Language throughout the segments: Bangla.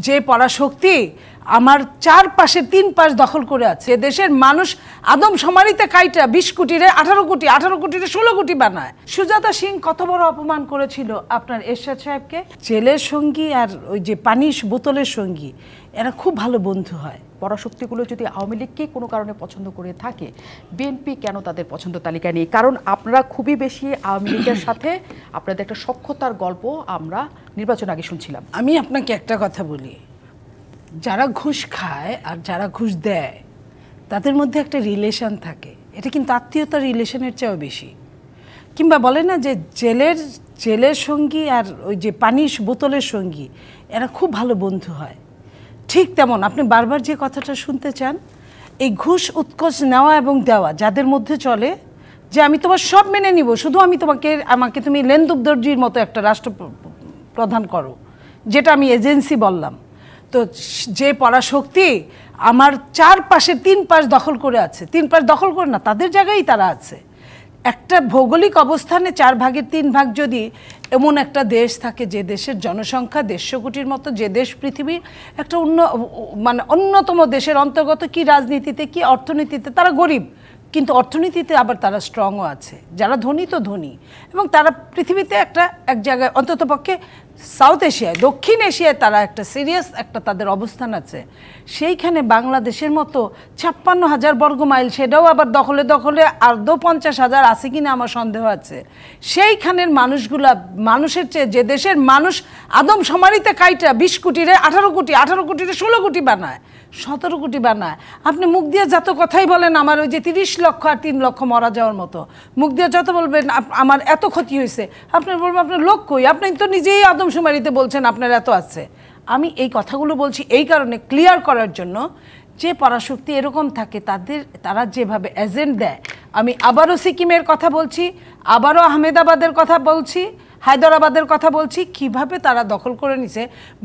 যে পরাশক্তি আমার চারপাশে 3 পাশ দখল করে আছে। দেশের মানুষ আদম সমারিতে কাইটা 20 কোটিরে 18 কোটি, 18 কোটিরে 16 কোটি বানায়। সুজাতা সিং কত বড় অপমান করেছিল আপনার এরশাদ সাহেবকে। জেলের সঙ্গী আর ওই যে পানির বোতলের সঙ্গী এরা খুব ভালো বন্ধু হয়। পরাশক্তিগুলো যদি আওয়ামী লীগকে কোনো কারণে পছন্দ করে থাকে, বিএনপি কেন তাদের পছন্দ তালিকায় নেই? কারণ আপনারা খুবই বেশি আওয়ামী লীগের সাথে আপনাদের একটা সখ্যতার গল্প আমরা নির্বাচন আগে শুনছিলাম। আমি আপনাকে একটা কথা বলি, যারা ঘুষ খায় আর যারা ঘুষ দেয় তাদের মধ্যে একটা রিলেশন থাকে, এটা কিন্তু আত্মীয়তার রিলেশনের চেয়েও বেশি। কিংবা বলে না যে জেলের সঙ্গী আর ওই যে পানির বোতলের সঙ্গী এরা খুব ভালো বন্ধু হয়। ঠিক তেমন আপনি বারবার যে কথাটা শুনতে চান, এই ঘুষ উৎকোচ নেওয়া এবং দেওয়া যাদের মধ্যে চলে, যে আমি তোমার সব মেনে নিব, শুধু আমাকে তুমি লেনদুবদর্জির মতো একটা রাষ্ট্র প্রধান করো, যেটা আমি এজেন্সি বললাম। তো যে পরাশক্তি আমার চারপাশে 3 পাশ দখল করে আছে, 3 পাশ দখল করে না, তাদের জায়গায় তারা আছে। একটা ভৌগোলিক অবস্থানে 4 ভাগের 3 ভাগ যদি এমন একটা দেশ থাকে যে দেশের জনসংখ্যা 150 কোটির মতো, যে দেশ পৃথিবীর একটা অন্যতম দেশের অন্তর্গত, কি রাজনীতিতে কি অর্থনীতিতে তারা গরিব, কিন্তু অর্থনীতিতে আবার তারা স্ট্রংও আছে। যারা ধনী তো ধনী, এবং তারা পৃথিবীতে এক জায়গায় অন্ততপক্ষে সাউথ এশিয়ায়, দক্ষিণ এশিয়ায় তারা একটা সিরিয়াস তাদের অবস্থান আছে। সেইখানে বাংলাদেশের মতো 56,000 বর্গ মাইল, সেটাও আবার দখলে আরও 50,000 আছে কিনা আমার সন্দেহ আছে। সেইখানের মানুষের চেয়ে যে দেশের মানুষ আদম সমারিতে কাইটা 20 কোটিরে 18 কোটি, 18 কোটিরে 16 কোটি বানায়, 17 কোটি বানায়। আপনি মুখ দিয়ে যত কথাই বলেন আমার ওই যে 30 লক্ষ আর 3 লক্ষ মারা যাওয়ার মতো, মুখ দিয়ে যত বলবেন আমার এত ক্ষতি হয়েছে, আপনি বলবেন আপনার লোক কই, আপনি তো নিজেই আদমশুমারিতে বলছেন আপনার এত আছে। আমি এই কথাগুলো বলছি এই কারণে, ক্লিয়ার করার জন্য, যে পরাশক্তি এরকম থাকে তারা যেভাবে এজেন্ট দেয়। আমি আবারও সিকিমের কথা বলছি, আবারও আহমেদাবাদের কথা বলছি, হায়দরাবাদের কথা বলছি, কিভাবে তারা দখল করে নিছে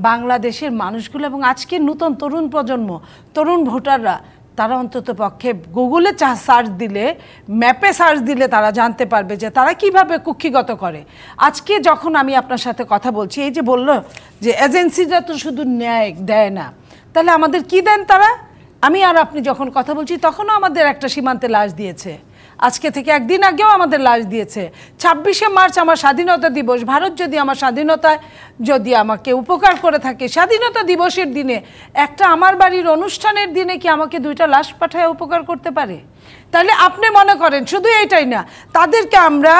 বাংলাদেশের মানুষগুলো। এবং আজকের নতুন তরুণ প্রজন্ম, তরুণ ভোটাররা, তারা অন্তত পক্ষে গুগলে সার্চ দিলে, ম্যাপে সার্চ দিলে তারা জানতে পারবে যে তারা কিভাবে কুক্ষিগত করে। আজকে যখন আমি আপনার সাথে কথা বলছি, এই যে বলল যে এজেন্সিরা তো শুধু ন্যায় দেয় না, তাহলে আমাদের কি দেন তারা? আমি আর আপনি যখন কথা বলছি তখনও আমাদের একটা সীমান্তে লাশ দিয়েছে, আজকে থেকে একদিন আগেও আমাদের লাশ দিয়েছে। 26শে মার্চ আমার স্বাধীনতা দিবস, ভারত যদি আমার স্বাধীনতায় যদি আমাকে উপকার করে থাকে, স্বাধীনতা দিবসের দিনে একটা আমার বাড়ির অনুষ্ঠানের দিনে কি আমাকে 2টা লাশ পাঠায় উপকার করতে পারে? তাহলে আপনি মনে করেন শুধু এইটাই না, তাদেরকে আমরা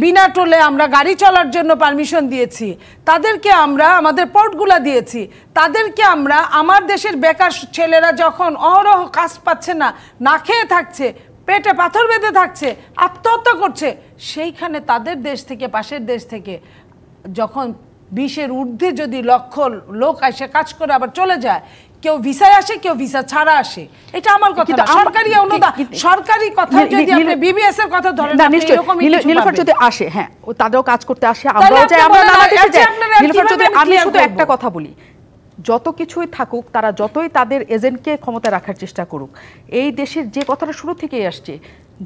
বিনা টোলে আমরা গাড়ি চলার জন্য পারমিশন দিয়েছি, তাদেরকে আমরা আমাদের পোর্টগুলা দিয়েছি, তাদেরকে আমরা আমার দেশের বেকার ছেলেরা যখন অহরহ কাজ পাচ্ছে না, না খেয়ে থাকছে, পেটে পাথর বেঁধে থাকছে, আত্মহত্যা করছে, সেইখানে তাদের দেশ থেকে, পাশের দেশ থেকে যখন 20-এর ঊর্ধ্বে যদি লক্ষ লোক এসে কাজ করে আবার চলে যায়, কেউ ভিসায় আসে, কেউ ভিসা ছাড়া আসে, এটা আমার কথা না, সরকারি অনুদান, সরকারি কথা। যদি আপনি বিবিএস এর কথা ধরেন, নীলুফার যদি আসে, হ্যাঁ তাদেরও কাজ করতে আসে, আমরাও যাই, আমরা নানা দেশে যাই। নীলুফার যদি আমি শুধু একটা কথা বলি, যত কিছুই থাকুক, তারা যতই তাদের এজেন্টকে ক্ষমতায় রাখার চেষ্টা করুক, এই দেশের যে কথাটা শুরু থেকেই আসছে,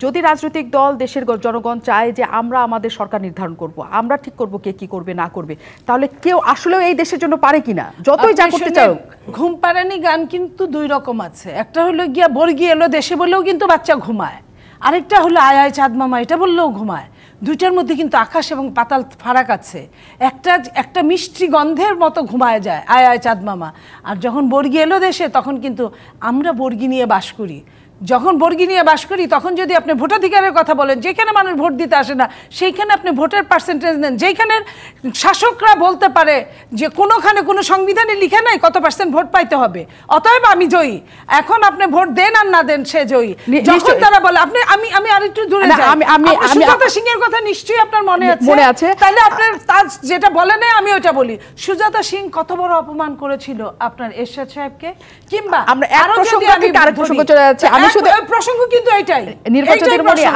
যদি রাজনৈতিক দল, দেশের জনগণ চায় যে আমরা আমাদের সরকার নির্ধারণ করব, আমরা ঠিক করব কে কি করবে না করবে, তাহলে কেউ আসলেও এই দেশের জন্য পারে কিনা, যতই যা করতে চাও। ঘুম পাড়ানি গান কিন্তু 2 রকম আছে, একটা হলো গিয়া বর্গি এলো দেশে বললেও কিন্তু বাচ্চা ঘুমায়, আরেকটা হলো আয় আয় চাঁদ মামা, এটা বললেও ঘুমায়। 2টার মধ্যে কিন্তু আকাশ এবং পাতাল ফারাক আছে। একটা মিষ্টি গন্ধের মতো ঘুমায় যায় আয় আয় চাঁদ মামা, আর যখন বর্গি এলো দেশে তখন কিন্তু আমরা বর্গি নিয়ে বাস করি। যখন বর্গি নিয়ে বাস করি তখন যদি আপনি ভোটাধিকারের কথা বলেন, যেখানে মানুষ ভোট দিতে আসে না সেইখানে আপনি ভোটের পার্সেন্টেজ নেন, যেখানে শাসকরা বলতে পারে যে কোনোখানে কোনো সংবিধানে লিখে নাই কত % ভোট পাইতে হবে, অতএব আমি জয়ী, এখন আপনি ভোট দেন আর না দেন সে জয়ী। যখন তারা বলে আমি আরেকটু দূরে যাই, সুজাতা সিং এর কথা নিশ্চয়ই আপনার মনে আছে, তাহলে আপনার যেটা বলে নাই আমি ওটা বলি। সুজাতা সিং কত বড় অপমান করেছিল আপনার এরশাদ সাহেবকে। কিংবা আমরা এক প্রসঙ্গ থেকে আরেক প্রসঙ্গ চলে যাচ্ছে, আমি শুধু প্রসঙ্গ কিন্তু এটাই নির্বাচনের মধ্যে